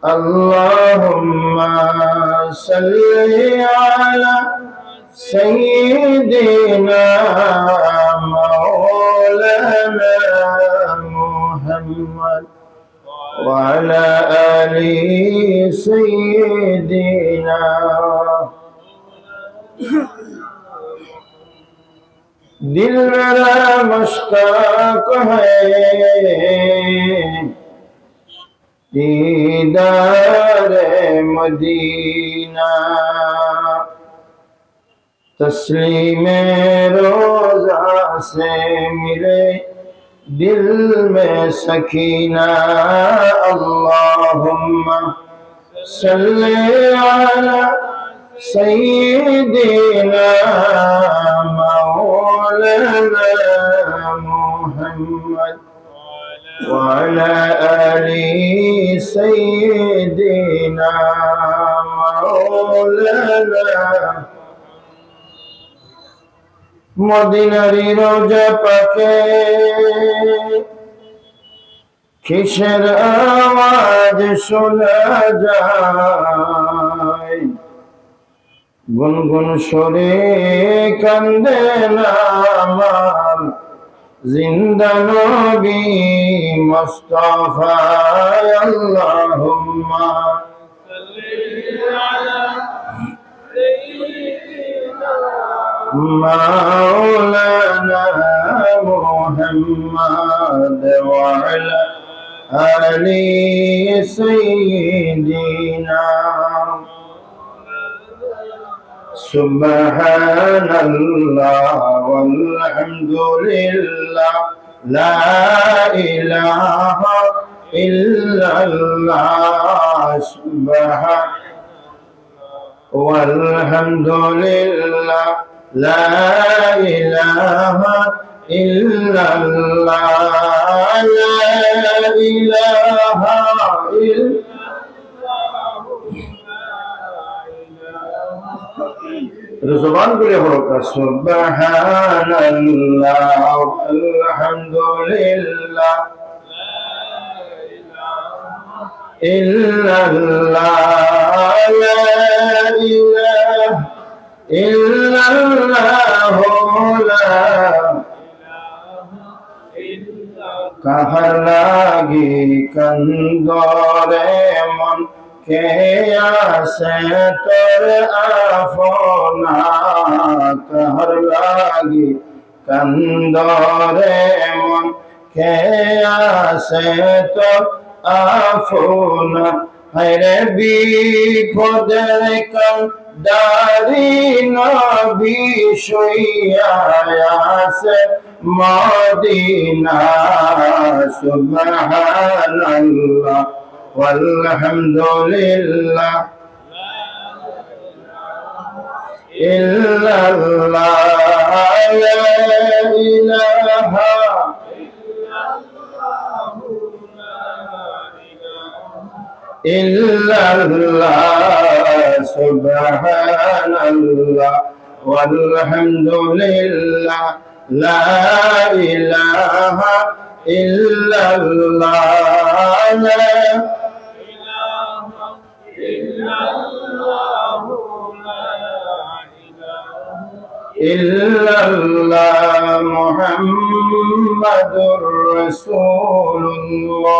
اللهم صل على سيدنا مولانا محمد وعلى آل سيدنا दिल मेरा मुश्ताक है दीदार मदीना तस्लीम रोजा से मिले दिल में सकीना अल्लाहुम्मा सल्ली अला सय्यिदिना मौलाना मुहम्मद वअला आलि सय्यिदिना मौलाना মদিনারি রোজা পাকে কিসের আওয়াজ শোনা যায় গুনগুন সরে কান্দেন আমার জিন্দা নবী মুস্তাফা আল্লাহুম্মা مولانا محمد وعلى آل سيدنا سبحان الله والحمد لله لا إله إلا الله سبحان والحمد لله لا إله إلا الله لا إله إلا زبان بولے ہوگا سبحان اللہ والحمد للہ إلا الله لا إله إلا الله لا কাহার লাগি কান্দরে মন কে আসে তোর আপনা কাহার লাগি কান্দরে মন কে আসে তোর আফনা হায়রে বিপদের কান্দারি নবী শুইয়া আছে মদিনা সুবহানাল্লাহ walhamdulillah illallah la ilaha illallah subhanallah walhamdulillah la ilaha illallah la ilaha illallah muhammadur rasulullah